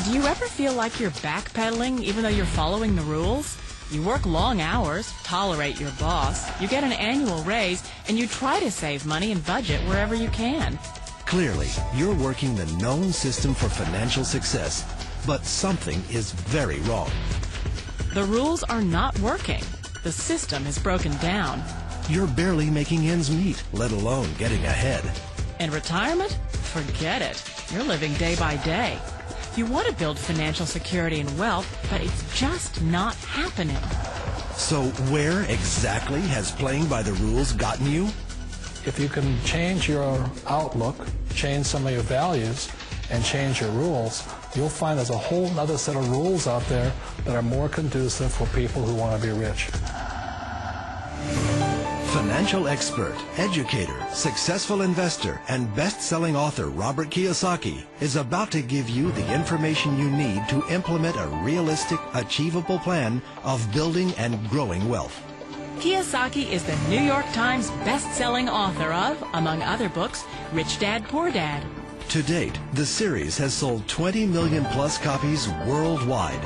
Do you ever feel like you're backpedaling even though you're following the rules? You work long hours, tolerate your boss, you get an annual raise, and you try to save money and budget wherever you can. Clearly, you're working the known system for financial success, but something is very wrong. The rules are not working. The system is broken down. You're barely making ends meet, let alone getting ahead. And retirement? Forget it. You're living day by day. You want to build financial security and wealth, but it's just not happening. So where exactly has playing by the rules gotten you? If you can change your outlook, change some of your values, and change your rules, you'll find there's a whole other set of rules out there that are more conducive for people who want to be rich. Financial expert, educator, successful investor, and best-selling author Robert Kiyosaki is about to give you the information you need to implement a realistic, achievable plan of building and growing wealth. Kiyosaki is the New York Times best-selling author of, among other books, Rich Dad, Poor Dad. To date, the series has sold 20 million plus copies worldwide.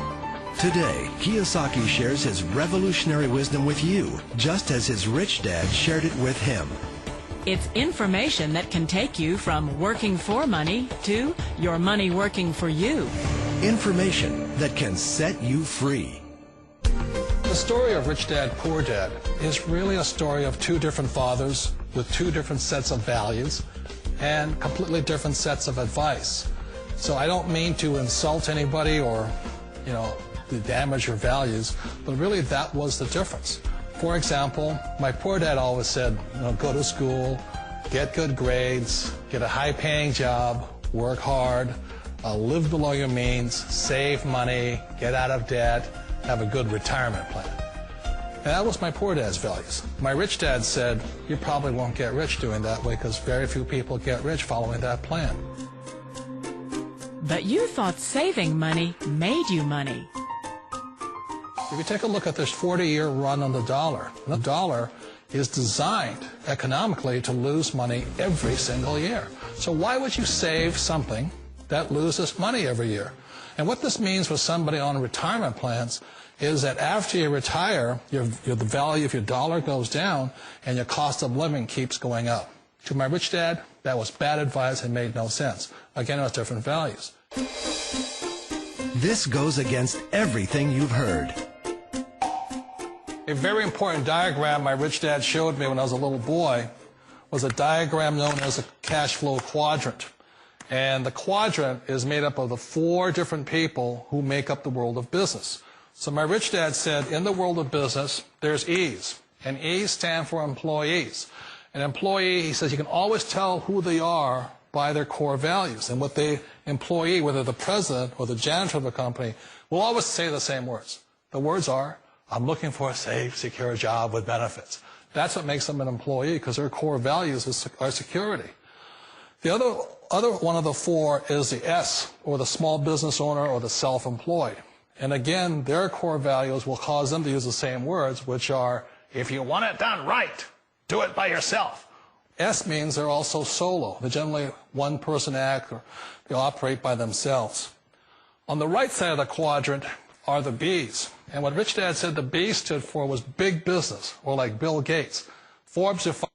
Today, Kiyosaki shares his revolutionary wisdom with you, just as his rich dad shared it with him. It's information that can take you from working for money to your money working for you. Information that can set you free. The story of Rich Dad, Poor Dad is really a story of two different fathers with two different sets of values and completely different sets of advice. So I don't mean to insult anybody or, to damage your values, but really that was the difference. For example, my poor dad always said, go to school, get good grades, get a high-paying job, work hard, live below your means, save money, get out of debt, have a good retirement plan. And that was my poor dad's values. My rich dad said, you probably won't get rich doing that way because very few people get rich following that plan. But you thought saving money made you money. If you take a look at this 40-year run on the dollar is designed economically to lose money every single year. So why would you save something that loses money every year? And what this means for somebody on retirement plans is that after you retire, the value of your dollar goes down and your cost of living keeps going up. To my rich dad, that was bad advice and made no sense. Again, it was different values. This goes against everything you've heard. A very important diagram my rich dad showed me when I was a little boy was a diagram known as a cash flow quadrant. And the quadrant is made up of the 4 different people who make up the world of business. So my rich dad said, in the world of business, there's E's. And E's stand for employees. An employee, he says, you can always tell who they are by their core values. And what the employee, whether the president or the janitor of the company, will always say the same words. The words are, I'm looking for a safe, secure job with benefits. That's what makes them an employee, because their core values are security. The other one of the 4 is the S, or the small business owner or the self-employed. And again, their core values will cause them to use the same words, which are, if you want it done right, do it by yourself. S means they're also solo. They're generally one-person act, or they operate by themselves. On the right side of the quadrant are the B's. And what Rich Dad said the B stood for was big business, or like Bill Gates. Forbes defines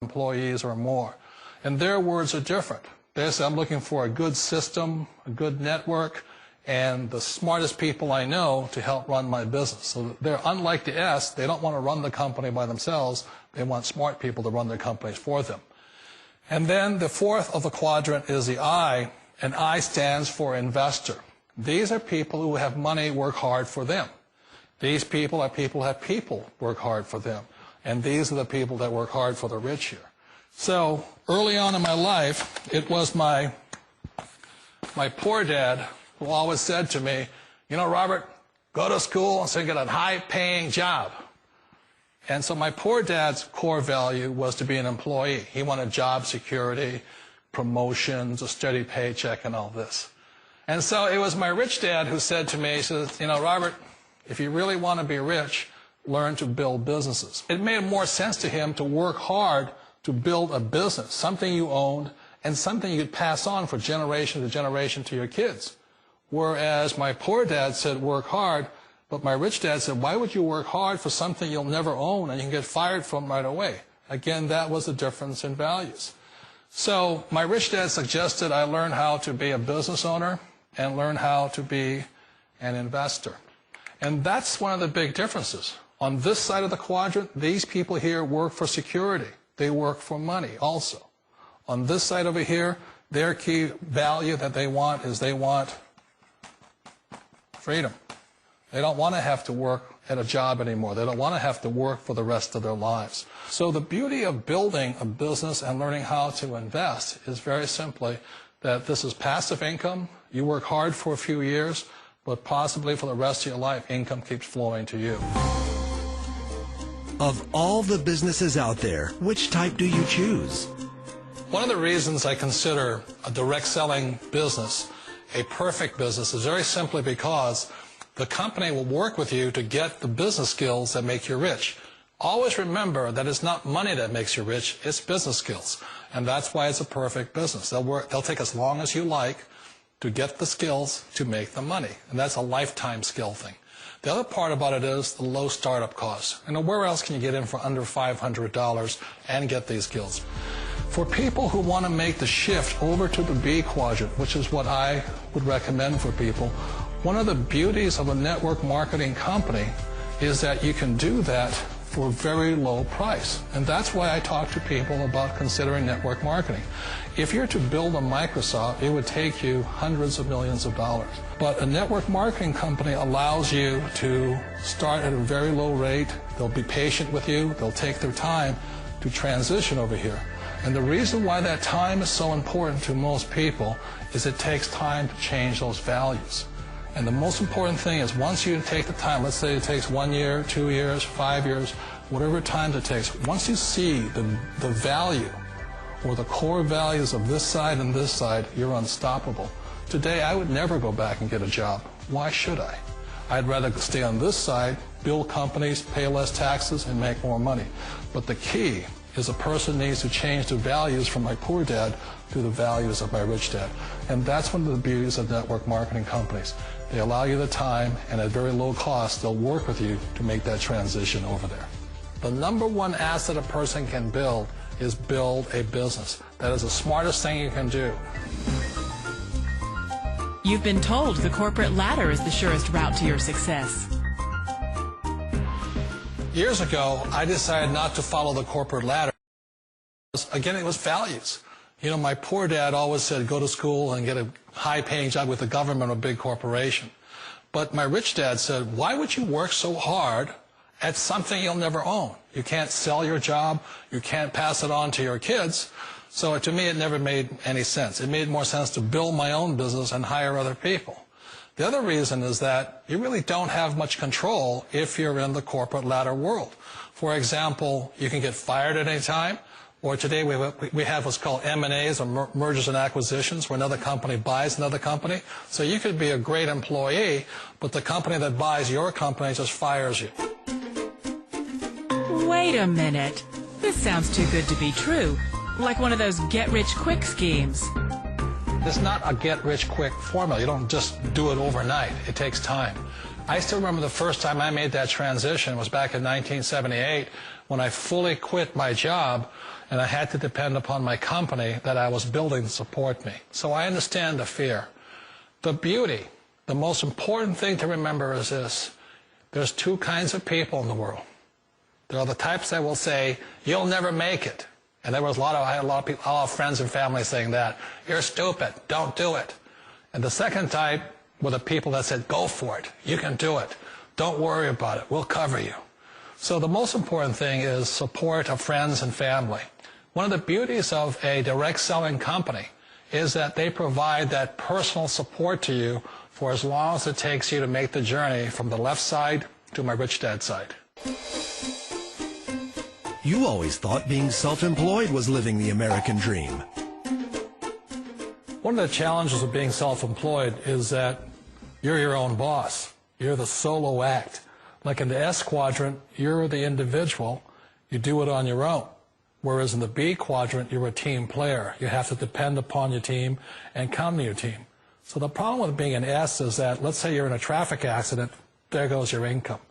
employees or more. And their words are different. They say, I'm looking for a good system, a good network, and the smartest people I know to help run my business. So they're unlike the S. They don't want to run the company by themselves. They want smart people to run their companies for them. And then the 4th of the quadrant is the I, and I stands for investor. These are people who have money work hard for them. These people are people who have people work hard for them. And these are the people that work hard for the rich here. So early on in my life, it was my poor dad who always said to me, Robert, go to school and so get a high-paying job. And so my poor dad's core value was to be an employee. He wanted job security, promotions, a steady paycheck, and all this. And so it was my rich dad who said to me, he says, Robert, if you really want to be rich, learn to build businesses. It made more sense to him to work hard to build a business, something you owned and something you could pass on for generation to generation to your kids. Whereas my poor dad said, work hard, but my rich dad said, why would you work hard for something you'll never own and you can get fired from right away? Again, that was the difference in values. So my rich dad suggested I learn how to be a business owner and learn how to be an investor. And that's one of the big differences. On this side of the quadrant, these people here work for security. They work for money also. On this side over here, their key value that they want is they want freedom. They don't want to have to work at a job anymore. They don't want to have to work for the rest of their lives. So the beauty of building a business and learning how to invest is very simply that this is passive income. You work hard for a few years, but possibly for the rest of your life, income keeps flowing to you. Of all the businesses out there, which type do you choose? One of the reasons I consider a direct selling business a perfect business is very simply because the company will work with you to get the business skills that make you rich. Always remember that it's not money that makes you rich, it's business skills. And that's why it's a perfect business. They'll take as long as you like to get the skills to make the money. And that's a lifetime skill thing. The other part about it is the low startup costs. And where else can you get in for under $500 and get these skills? For people who want to make the shift over to the B quadrant, which is what I would recommend for people, one of the beauties of a network marketing company is that you can do that for a very low price. And that's why I talk to people about considering network marketing. If you're to build a Microsoft, it would take you hundreds of millions of dollars. But a network marketing company allows you to start at a very low rate. They'll be patient with you. They'll take their time to transition over here. And the reason why that time is so important to most people is it takes time to change those values. And the most important thing is once you take the time, let's say it takes 1 year, 2 years, 5 years, whatever time it takes, once you see the value or the core values of this side and this side, you're unstoppable. Today, I would never go back and get a job. Why should I? I'd rather stay on this side, build companies, pay less taxes, and make more money. But the key is a person needs to change the values from my poor dad to the values of my rich dad. And that's one of the beauties of network marketing companies. They allow you the time, and at very low cost, they'll work with you to make that transition over there. The number one asset a person can build is build a business. That is the smartest thing you can do. You've been told the corporate ladder is the surest route to your success. Years ago, I decided not to follow the corporate ladder. Again, it was values. You know, my poor dad always said, go to school and get a high-paying job with the government or a big corporation. But my rich dad said, why would you work so hard at something you'll never own? You can't sell your job. You can't pass it on to your kids. So to me, it never made any sense. It made more sense to build my own business and hire other people. The other reason is that you really don't have much control if you're in the corporate ladder world. For example, you can get fired at any time. Or today we have what's called M&As, or mergers and acquisitions, where another company buys another company. So you could be a great employee, but the company that buys your company just fires you. Wait a minute. This sounds too good to be true. Like one of those get-rich-quick schemes. It's not a get-rich-quick formula. You don't just do it overnight. It takes time. I still remember the first time I made that transition was back in 1978 when I fully quit my job and I had to depend upon my company that I was building to support me. So I understand the fear. The beauty, the most important thing to remember is this. There's two kinds of people in the world. There are the types that will say, you'll never make it. And I had a lot of people, a lot of friends and family saying that. You're stupid. Don't do it. And the second type were the people that said, go for it. You can do it. Don't worry about it. We'll cover you. So the most important thing is support of friends and family. One of the beauties of a direct selling company is that they provide that personal support to you for as long as it takes you to make the journey from the left side to my rich dad side. You always thought being self-employed was living the American dream. One of the challenges of being self-employed is that you're your own boss. You're the solo act. Like in the S quadrant, you're the individual. You do it on your own. Whereas in the B quadrant, you're a team player. You have to depend upon your team and come to your team. So the problem with being an S is that, let's say you're in a traffic accident, there goes your income.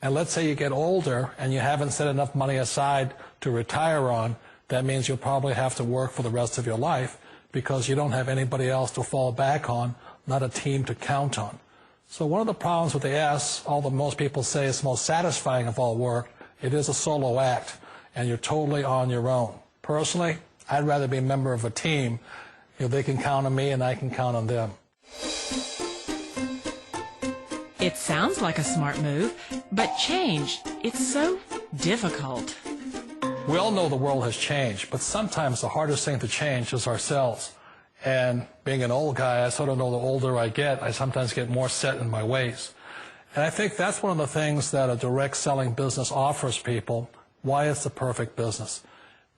And let's say you get older and you haven't set enough money aside to retire on, that means you'll probably have to work for the rest of your life because you don't have anybody else to fall back on, not a team to count on. So one of the problems with the S, although most people say it's the most satisfying of all work, it is a solo act, and you're totally on your own. Personally, I'd rather be a member of a team. They can count on me and I can count on them. It sounds like a smart move, but change, it's so difficult. We all know the world has changed, but sometimes the hardest thing to change is ourselves. And being an old guy, I sort of know the older I get, I sometimes get more set in my ways. And I think that's one of the things that a direct selling business offers people, why it's the perfect business.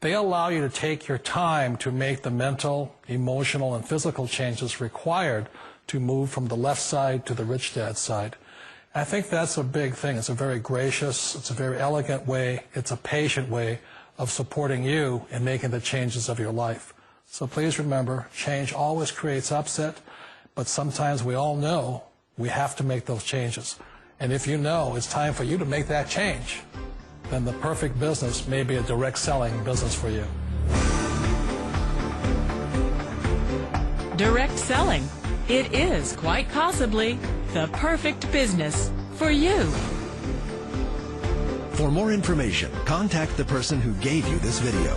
They allow you to take your time to make the mental, emotional, and physical changes required to move from the left side to the rich dad side. I think that's a big thing. It's a very gracious, it's a very elegant way, it's a patient way of supporting you in making the changes of your life. So please remember, change always creates upset, but sometimes we all know we have to make those changes. And if you know it's time for you to make that change, then the perfect business may be a direct selling business for you. Direct selling. It is quite possibly the perfect business for you. For more information, contact the person who gave you this video.